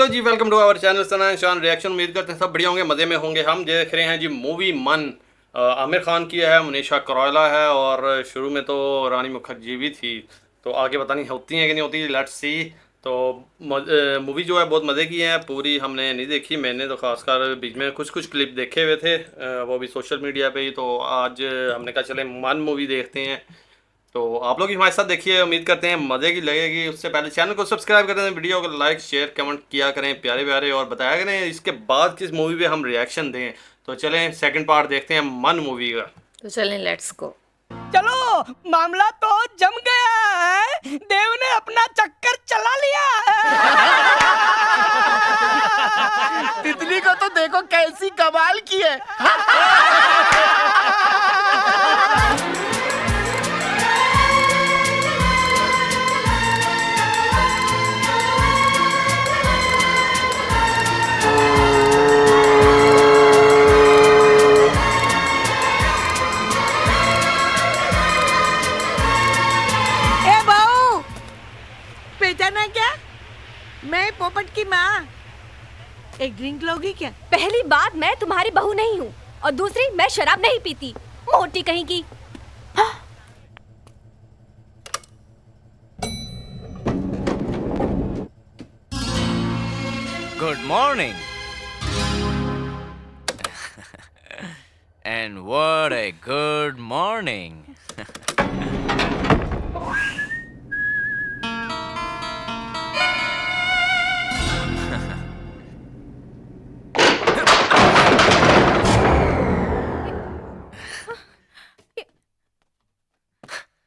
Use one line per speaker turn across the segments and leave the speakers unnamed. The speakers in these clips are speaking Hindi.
हेलो जी, welcome to our channel Sana Shan reaction. उम्मीद करते हैं सब बढ़िया होंगे, मज़े में होंगे। हम देख रहे हैं जी मूवी मन। आमिर खान की है, मनीषा कोइराला है और शुरू में तो रानी मुखर्जी भी थी, तो आगे पता नहीं होती हैं कि नहीं होती, लेट्स सी। तो मूवी जो है बहुत मज़े की है। पूरी हमने नहीं देखी, मैंने तो खासकर बीच में कुछ कुछ क्लिप देखे हुए थे, वो भी सोशल मीडिया पे ही। तो आज हमने कहा चले मन मूवी देखते हैं। तो आप लोग भी हमारे साथ देखिए, उम्मीद करते हैं मज़े की लगेगी। उससे पहले चैनल को सब्सक्राइब कर दें, वीडियो को लाइक शेयर कमेंट किया करें प्यारे प्यारे, और बताया करें इसके बाद किस मूवी पे हम रिएक्शन दें। तो चलें सेकंड पार्ट देखते हैं मन मूवी का।
तो चलें, लेट्स गो।
चलो, मामला तो जम गया है। देव ने अपना चक्कर चला लिया है।
तितली को तो देखो कैसी कमाल की है।
ए बहू, पहचाना क्या? मैं पोपट की माँ। एक ड्रिंक लोगी क्या?
पहली बात, मैं तुम्हारी बहू नहीं हूँ, और दूसरी, मैं शराब नहीं पीती, मोटी कहीं की।
Good morning. And what a good morning.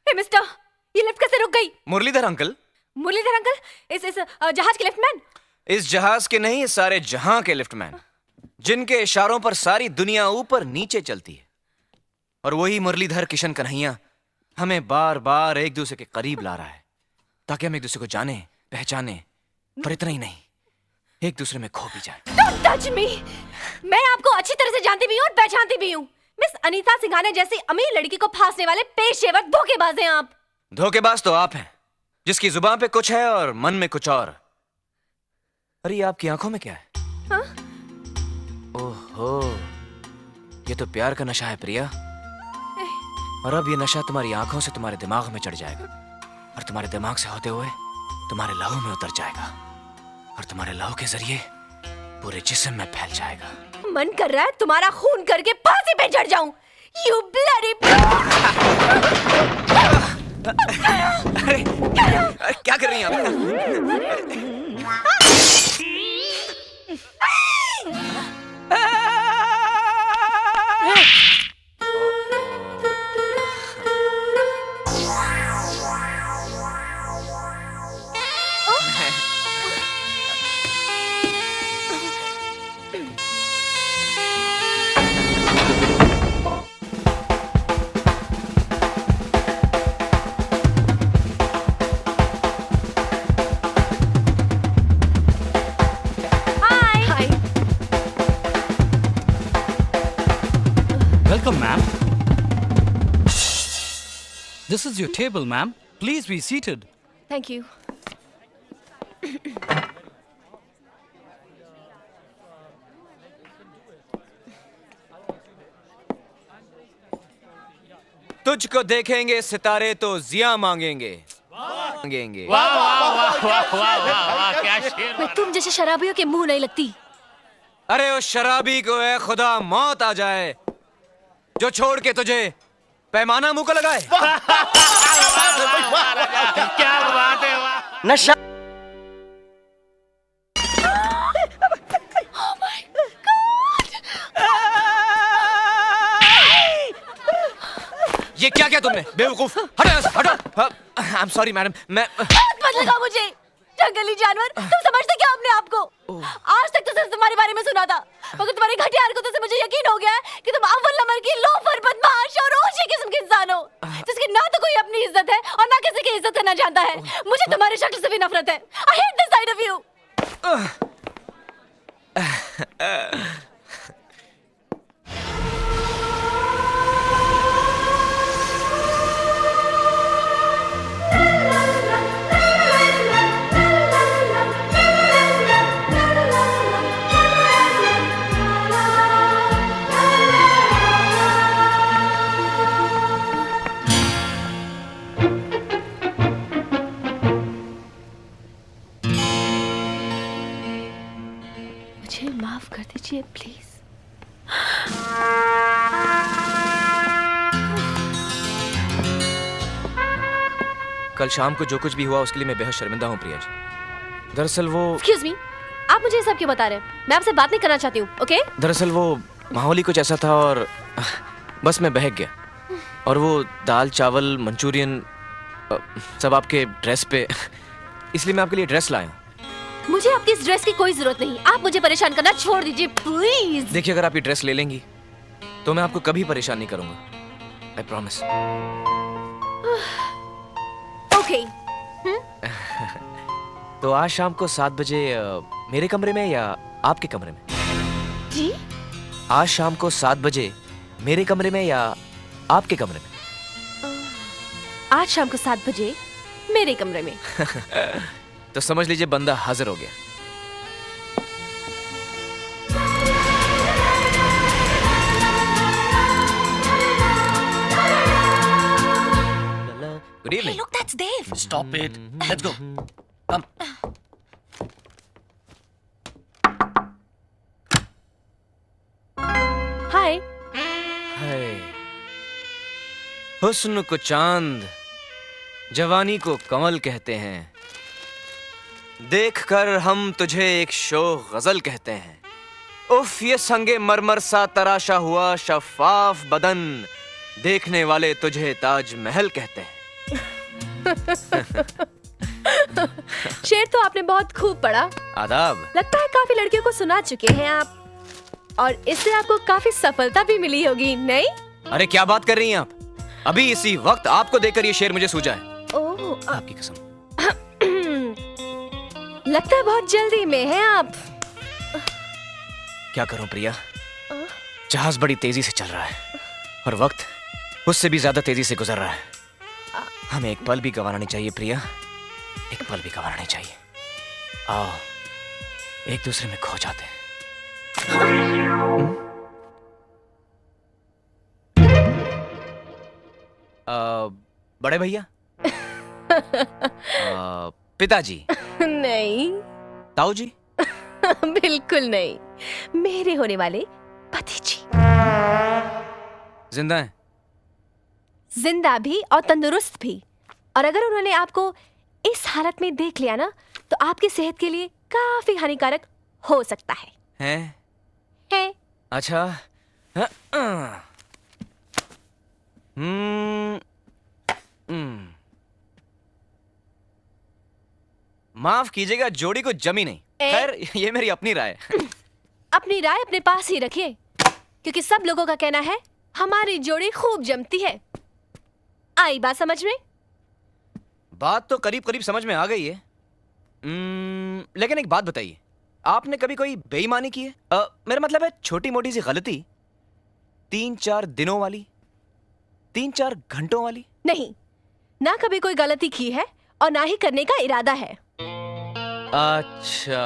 Hey mister, ये लिफ्ट कैसे रुक गई?
मुरलीधर अंकल,
मुरलीधर अंकल, इस जहाज के लिफ्टमैन।
इस जहाज के नहीं, इस सारे जहां के लिफ्टमैन, जिनके इशारों पर सारी दुनिया ऊपर नीचे चलती है। और वही मुरलीधर किशन कन्हैया हमें बार बार एक दूसरे के करीब ला रहा है, ताकि हम एक दूसरे को जाने पहचाने, पर इतना ही नहीं, एक दूसरे में खो भी जाए।
Don't touch me! मैं आपको अच्छी तरह से जानती भी हूँ और पहचानती भी हूँ। मिस अनीता सिंघानिया जैसी अमीर लड़की को फांसने वाले पेशेवर धोखेबाज हैं आप।
धोखेबाज तो आप हैं, जिसकी जुबान पे कुछ है और मन में कुछ और। अरे आपकी आंखों में क्या है?
हाँ?
ओहो, ये तो प्यार का नशा है प्रिया। और अब ये नशा तुम्हारी आंखों से तुम्हारे दिमाग में चढ़ जाएगा, और तुम्हारे दिमाग से होते हुए तुम्हारे लहू में उतर जाएगा, और तुम्हारे लहू के जरिए पूरे जिस्म में फैल जाएगा।
मन कर रहा है तुम्हारा खून करके फांसी पे चढ़ जाऊं। You bloody
अरे क्या कर रही हैं आप?
Hi.
Welcome, ma'am. This is your table, ma'am. Please be seated.
Thank you.
तुझको देखेंगे सितारे तो जिया मांगेंगे।
मैं तुम जैसे शराबियों के मुंह नहीं लगती।
अरे उस शराबी को है खुदा मौत आ जाए, जो छोड़ के तुझे पैमाना मुंह को लगाए।
क्या बात है, वाह। नशा
ये क्या किया तुमने बेवकूफ? हटो यहाँ से, हटो। आई एम सॉरी मैडम, मैं
हाथ मत लगाओ मुझे, जंगली जानवर। तुम समझते क्या अपने आप को? आज तक तो सिर्फ तुम्हारे बारे में सुना था, मगर तुम्हारी घटिया हरकतों से मुझे यकीन हो गया है कि तुम अव्वल नंबर की लोफर, बदमाश और ऊंची किस्म के इंसान हो, जिसकी ना तो कोई अपनी इज्जत है और ना किसी की इज्जत करना जानता है। मुझे तुम्हारी शक्ल से भी नफरत है। I hate this side of you. मुझे माफ कर दीजिए प्लीज।
कल शाम को जो कुछ भी हुआ उसके लिए मैं बेहद शर्मिंदा हूँ प्रिया जी। दरअसल वो
एक्सक्यूज मी, आप मुझे ये सब क्यों बता रहे हैं? मैं आपसे बात नहीं करना चाहती हूँ, ओके?
दरअसल वो माहौल ही कुछ ऐसा था और बस मैं बहक गया। और वो दाल चावल मंचूरियन सब आपके ड्रेस पे, इसलिए मैं आपके लिए ड्रेस लाया हूँ।
मुझे आपकी इस ड्रेस की कोई जरूरत नहीं। आप मुझे परेशान करना छोड़ दीजिए प्लीज।
देखिए, अगर आप ये ड्रेस ले लेंगी तो मैं आपको कभी परेशान नहीं करूंगा, आई प्रॉमिस।
ओके।
तो आज शाम को 7 बजे मेरे कमरे में या आपके कमरे में?
जी?
आज शाम को 7 बजे मेरे कमरे में या आपके कमरे में?
आज शाम को 7 बजे मेरे कमरे में।
तो समझ लीजिए बंदा हाजिर हो गया। Good evening.
Look, that's Dave.
Stop it. Let's go. Come.
हाय।
हाय। हुस्न को चांद, जवानी को कमल कहते हैं, देखकर हम तुझे एक शो गजल कहते हैं। उफ, ये संगे मरमर सा तराशा हुआ शफाफ बदन, देखने वाले तुझे ताजमहल कहते हैं।
शेर तो आपने बहुत खूब पढ़ा।
आदाब।
लगता है काफी लड़कियों को सुना चुके हैं आप, और इससे आपको काफी सफलता भी मिली होगी, नहीं?
अरे क्या बात कर रही हैं आप? अभी इसी वक्त आपको देकर ये शेर मुझे सूझा है।
ओह,
आपकी कसम।
लगता है बहुत जल्दी में हैं आप।
क्या करूं प्रिया, जहाज बड़ी तेजी से चल रहा है और वक्त उससे भी ज्यादा तेजी से गुजर रहा है। हमें एक पल भी गंवाना नहीं चाहिए प्रिया, एक पल भी गंवाना नहीं चाहिए। आओ एक दूसरे में खो जाते हैं। बड़े भैया? पिताजी?
नहीं।
ताऊ जी?
बिल्कुल नहीं, मेरे होने वाले पति जी।
जिंदा हैं?
जिंदा भी और तंदुरुस्त भी। और अगर उन्होंने आपको इस हालत में देख लिया ना, तो आपकी सेहत के लिए काफी हानिकारक हो सकता है।
हैं? अच्छा। माफ कीजिएगा, जोड़ी को जमी नहीं। खैर, ये मेरी अपनी राय है।
अपनी राय अपने पास ही रखिए, क्योंकि सब लोगों का कहना है हमारी जोड़ी खूब जमती है। आई बात समझ में?
बात तो करीब करीब समझ में आ गई है। लेकिन एक बात बताइए, आपने कभी कोई बेईमानी की है? मेरा मतलब है छोटी मोटी सी गलती, 3-4 दिनों वाली, 3-4 घंटों वाली?
नहीं, ना कभी कोई गलती की है और ना ही करने का इरादा है।
अच्छा,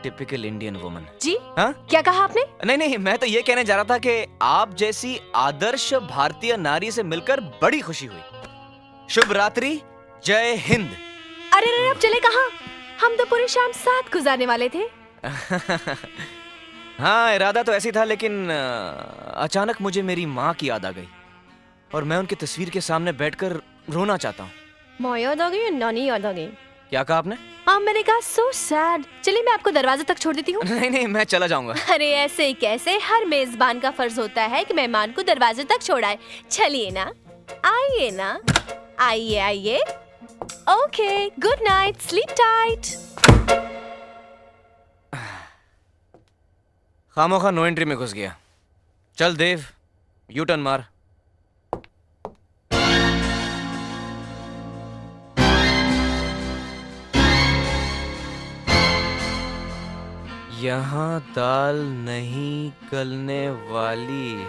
टिपिकल इंडियन वुमन।
जी?
हाँ?
क्या कहा आपने?
नहीं, मैं तो ये कहने जा रहा था कि आप जैसी आदर्श भारतीय नारी से मिलकर बड़ी खुशी हुई। शुभ रात्रि, जय हिंद।
अरे अब चले कहाँ? हम तो पूरी शाम साथ गुजारने वाले थे।
हाँ, इरादा तो ऐसी था, लेकिन अचानक मुझे मेरी माँ की याद आ गई और मैं उनकी तस्वीर के सामने बैठकर रोना चाहता हूँ।
माँ याद आ गई या नानी याद आ गई?
क्या कहा आपने?
हाँ, मैंने कहा सो सैड। चलिए मैं आपको दरवाजे तक छोड़ देती हूँ।
नहीं, मैं चला जाऊंगा।
अरे ऐसे ही कैसे? हर मेजबान का फर्ज होता है कि मेहमान को दरवाजे तक छोड़ाए। चलिए ना, आइए ना, आइए। Okay, good night, sleep tight.
खामोखा नो एंट्री में घुस गया। चल देव, यू टर्न मार। यहाँ दाल नहीं गलने वाली।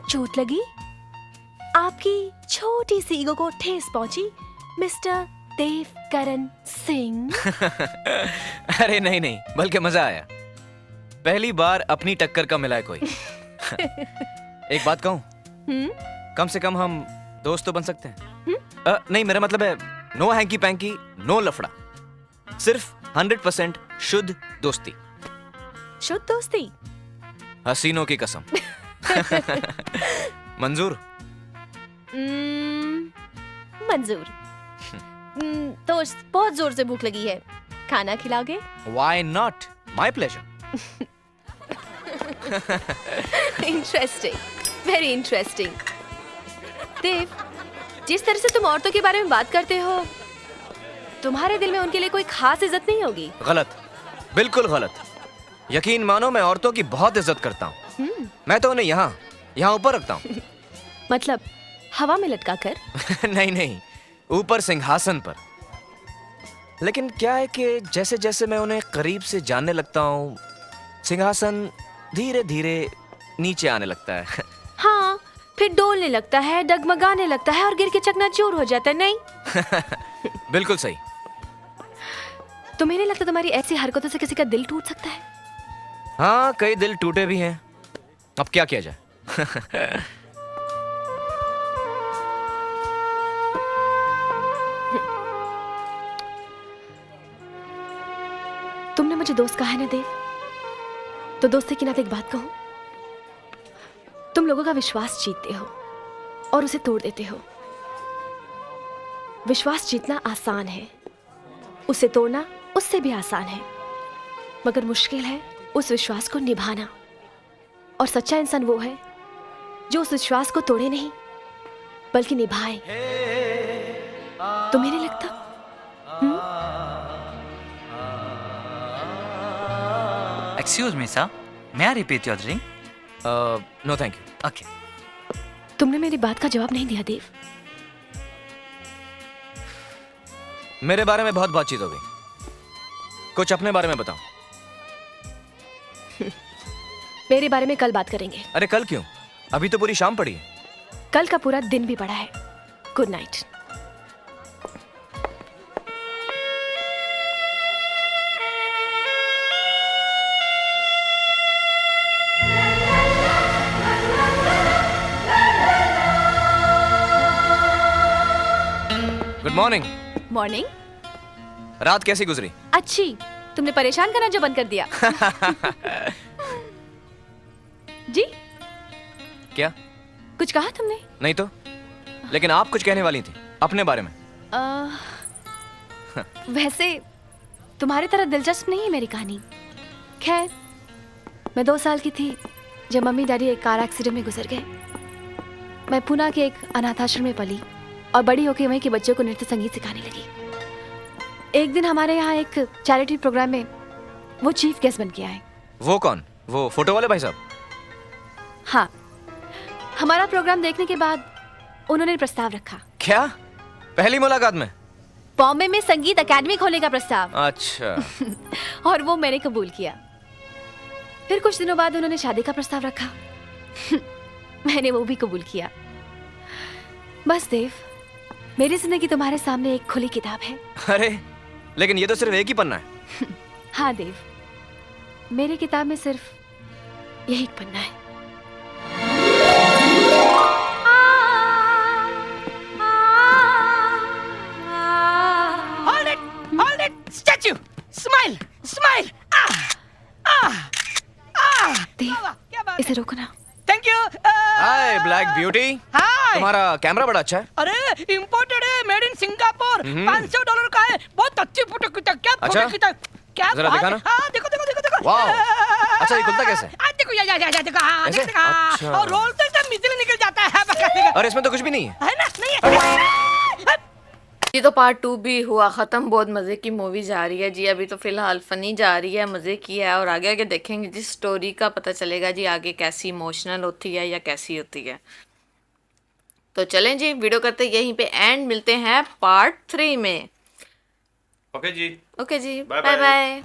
चोट लगी? आपकी छोटी सी ईगो को ठेस पहुंची, मिस्टर देवकरण सिंह?
अरे नहीं, बल्कि मजा आया। पहली बार अपनी टक्कर का मिला है कोई। एक बात कहूं, कम से कम हम दोस्त तो बन सकते हैं। नहीं, मेरा मतलब है नो हैंकी पैंकी, नो लफड़ा, सिर्फ 100% शुद्ध दोस्ती,
शुद्ध दोस्ती।
हसीनों की कसम। मंजूर?
मंजूर। दोस्त, बहुत जोर से भूख लगी है, खाना खिलाओगे?
Why not? My pleasure.
Interesting, very interesting. Dev, जिस तरह से तुम औरतों के बारे में बात करते हो, तुम्हारे दिल में उनके लिए कोई खास इज्जत नहीं होगी?
गलत, बिल्कुल गलत। यकीन मानो मैं औरतों की बहुत इज्जत करता हूँ। मैं तो उन्हें यहाँ ऊपर रखता हूँ।
मतलब हवा में लटका कर?
नहीं नहीं, ऊपर सिंहासन पर। लेकिन क्या है कि जैसे जैसे मैं उन्हें करीब से जानने लगता हूँ, सिंहासन धीरे धीरे नीचे आने लगता है।
हाँ, फिर डोलने लगता है, डगमगाने लगता है और गिर के चकनाचूर हो जाता है, नहीं?
बिल्कुल सही।
तुम्हें नहीं लगता तुम्हारी ऐसी हरकतों से किसी का दिल टूट सकता है?
हाँ, कई दिल टूटे भी हैं। अब क्या किया जाए?
तुमने मुझे दोस्त कहा है ना देव, तो दोस्ती के नाते एक बात कहूं, तुम लोगों का विश्वास जीतते हो और उसे तोड़ देते हो। विश्वास जीतना आसान है, उसे तोड़ना उससे भी आसान है, मगर मुश्किल है उस विश्वास को निभाना। और सच्चा इंसान वो है जो उस विश्वास को तोड़े नहीं बल्कि निभाए। तुम्हें नहीं लगता?
Excuse me, sir. May I repeat your drink?
No thank you.
Okay.
तुमने मेरी बात का जवाब नहीं दिया देव।
मेरे बारे में बहुत बातचीत हो गई, कुछ अपने बारे में बताओ।
मेरे बारे में कल बात करेंगे।
अरे कल क्यों? अभी तो पूरी शाम पड़ी है।
कल का पूरा दिन भी पड़ा है। Good night.
Good morning.
Morning.
रात कैसी गुजरी?
अच्छी। तुमने परेशान करना जो बंद कर दिया। जी,
क्या?
कुछ कहा तुमने?
नहीं तो, लेकिन आप कुछ कहने वाली थी अपने बारे में।
वैसे तुम्हारी तरह दिलचस्प नहीं है मेरी कहानी। खैर, मैं 2 साल की थी जब मम्मी डैडी एक कार एक्सीडेंट में गुजर गए। मैं पुणे के एक अनाथाश्रम में पली और बड़ी होकर वहीं के बच्चों को नृत्य संगीत सिखाने लगी। एक दिन हमारे यहाँ एक चैरिटी प्रोग्राम में वो चीफ गेस्ट बन के आए।
वो कौन? वो फोटो वाले भाई साहब?
हाँ, हमारा प्रोग्राम देखने के बाद उन्होंने प्रस्ताव रखा।
क्या? पहली मुलाकात में?
बॉम्बे में संगीत अकेडमी खोलने का प्रस्ताव।
अच्छा।
और वो मैंने कबूल किया। फिर कुछ दिनों बाद उन्होंने शादी का प्रस्ताव रखा। मैंने वो भी कबूल किया। बस देव, मेरी जिंदगी तुम्हारे सामने एक खुली किताब है।
अरे, लेकिन ये तो सिर्फ एक ही पन्ना है।
हाँ देव, मेरी किताब में सिर्फ यही एक पन्ना है।
Hold it, statue, smile, smile.
देव,
क्या बात?
इसे रोको ना।
Thank you.
Hi black beauty.
Hi.
तुम्हारा कैमरा बड़ा अच्छा है।
अरे इम्पोर्टेड है, मेड इन सिंगापुर। $500 का है, बहुत अच्छी फोटो खींचा। क्या
अच्छा?
फोटो खींचा? क्या
जरा
बात
दिखाना।
है? हाँ, देखो देखो देखो देखो।
वाह। अच्छा, ये खुलता कैसे है?
देखो या देखो। हाँ,
ऐसे?
देखो, हाँ।
अच्छा।
और रोल से एकदम मिजली निकल जाता है। देखो।
और इसमें तो कुछ भी नहीं है।
है ना? नहीं है।
ये तो पार्ट 2 भी हुआ ख़त्म। बहुत मज़े की मूवी जा रही है जी। अभी तो फ़िलहाल फ़नी जा रही है, मज़े की है, और आगे आगे देखेंगे जी, स्टोरी का पता चलेगा जी आगे कैसी इमोशनल होती है या कैसी होती है। तो चलें जी, वीडियो करते यहीं पे एंड, मिलते हैं पार्ट 3 में।
ओके जी।
ओके जी,
बाय
बाय
बाय।
बाय।